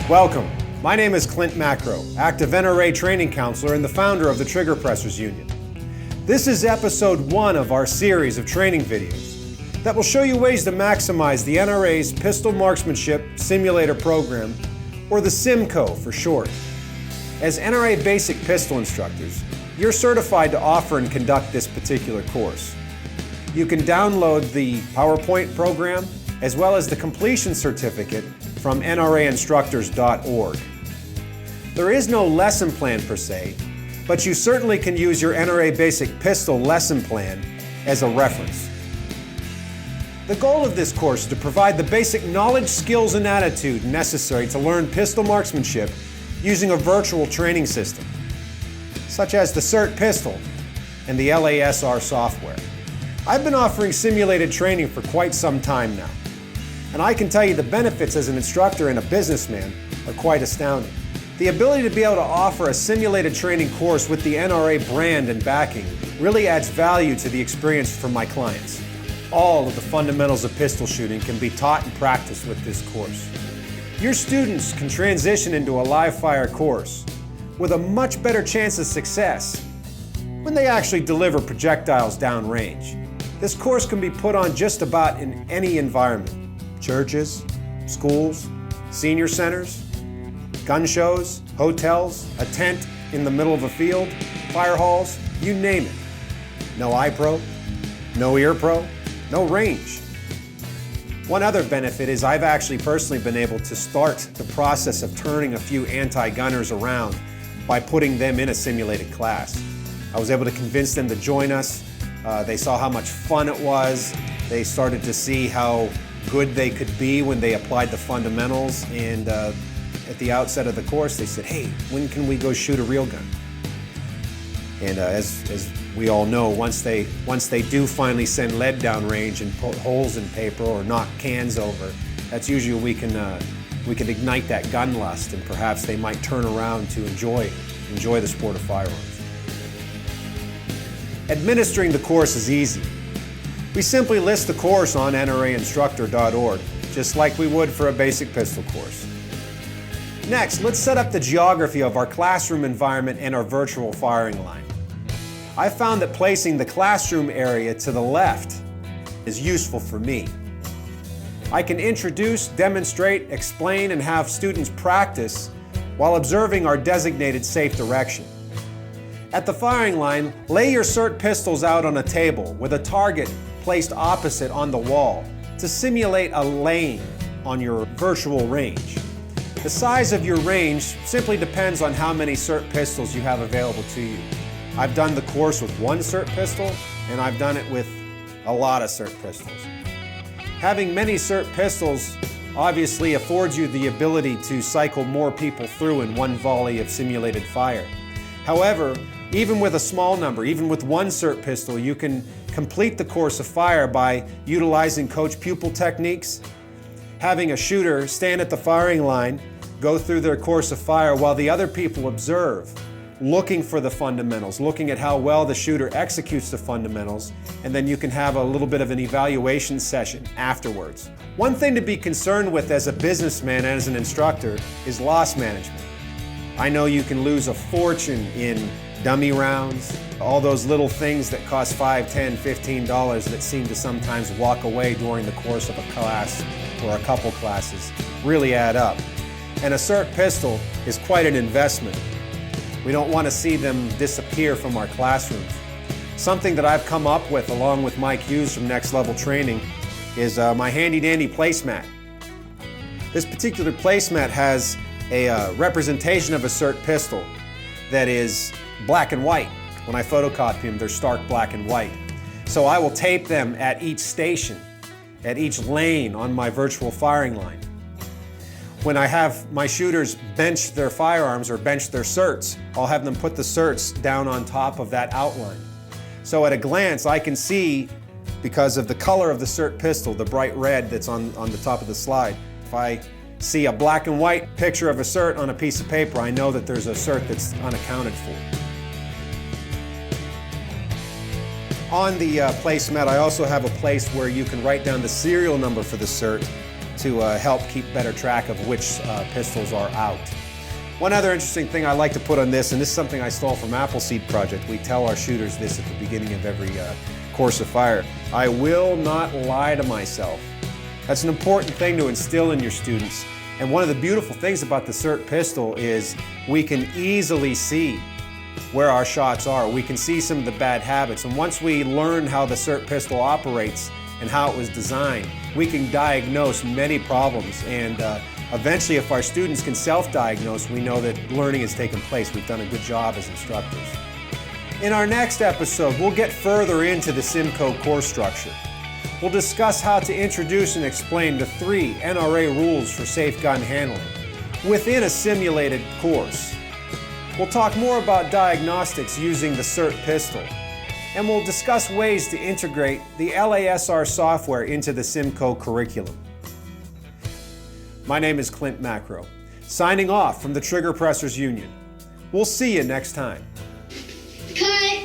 Welcome. My name is Klint Macro, active NRA training counselor and the founder of the Trigger Pressers Union. This is episode 1 of our series of training videos that will show you ways to maximize the NRA's Pistol Marksmanship Simulator Program, or the Simco for short. As NRA basic pistol instructors, you're certified to offer and conduct this particular course. You can download the PowerPoint program as well as the completion certificate from nrainstructors.org. There is no lesson plan per se, but you certainly can use your NRA Basic Pistol lesson plan as a reference. The goal of this course is to provide the basic knowledge, skills, and attitude necessary to learn pistol marksmanship using a virtual training system, such as the CERT pistol and the L.A.S.R software. I've been offering simulated training for quite some time now, and I can tell you the benefits as an instructor and a businessman are quite astounding. The ability to be able to offer a simulated training course with the NRA brand and backing really adds value to the experience for my clients. All of the fundamentals of pistol shooting can be taught and practiced with this course. Your students can transition into a live fire course with a much better chance of success when they actually deliver projectiles downrange. This course can be put on just about in any environment. Churches, schools, senior centers, gun shows, hotels, a tent in the middle of a field, fire halls, you name it. No eye pro, no ear pro, no range. One other benefit is I've actually personally been able to start the process of turning a few anti-gunners around by putting them in a simulated class. I was able to convince them to join us. They saw how much fun it was. They started to see how good they could be when they applied the fundamentals, and at the outset of the course they said, hey, when can we go shoot a real gun? And as we all know, once they do finally send lead downrange and put holes in paper or knock cans over, that's usually we can ignite that gun lust, and perhaps they might turn around to enjoy the sport of firearms. Administering the course is easy. We simply list the course on nrainstructor.org, just like we would for a basic pistol course. Next, let's set up the geography of our classroom environment and our virtual firing line. I found that placing the classroom area to the left is useful for me. I can introduce, demonstrate, explain, and have students practice while observing our designated safe direction. At the firing line, lay your CERT pistols out on a table with a target placed opposite on the wall to simulate a lane on your virtual range. The size of your range simply depends on how many CERT pistols you have available to you. I've done the course with one CERT pistol, and I've done it with a lot of CERT pistols. Having many CERT pistols obviously affords you the ability to cycle more people through in one volley of simulated fire. However, even with a small number, even with one CERT pistol, you can complete the course of fire by utilizing coach-pupil techniques, having a shooter stand at the firing line, go through their course of fire while the other people observe, looking for the fundamentals, looking at how well the shooter executes the fundamentals, and then you can have a little bit of an evaluation session afterwards. One thing to be concerned with as a businessman and as an instructor is loss management. I know you can lose a fortune in dummy rounds, all those little things that cost $5, $10, $15 that seem to sometimes walk away during the course of a class or a couple classes really add up. And a CERT pistol is quite an investment. We don't want to see them disappear from our classrooms. Something that I've come up with along with Mike Hughes from Next Level Training is my handy dandy placemat. This particular placemat has a representation of a CERT pistol that is black and white. When I photocopy them, they're stark black and white. So I will tape them at each station, at each lane on my virtual firing line. When I have my shooters bench their firearms or bench their CERTs, I'll have them put the CERTs down on top of that outline. So at a glance, I can see, because of the color of the CERT pistol, the bright red that's on the top of the slide, if I see a black and white picture of a CERT on a piece of paper, I know that there's a CERT that's unaccounted for. On the placemat, I also have a place where you can write down the serial number for the CERT to help keep better track of which pistols are out. One other interesting thing I like to put on this, and this is something I stole from Appleseed Project. We tell our shooters this at the beginning of every course of fire. I will not lie to myself. That's an important thing to instill in your students. And one of the beautiful things about the SIRT pistol is we can easily see where our shots are. We can see some of the bad habits. And once we learn how the SIRT pistol operates and how it was designed, we can diagnose many problems. And eventually, if our students can self-diagnose, we know that learning has taken place. We've done a good job as instructors. In our next episode, we'll get further into the Simco course structure. We'll discuss how to introduce and explain the 3 NRA rules for safe gun handling within a simulated course. We'll talk more about diagnostics using the SIRT pistol, and we'll discuss ways to integrate the L.A.S.R software into the Simco curriculum. My name is Klint Macro, signing off from the Trigger Pressers Union. We'll see you next time. Cut!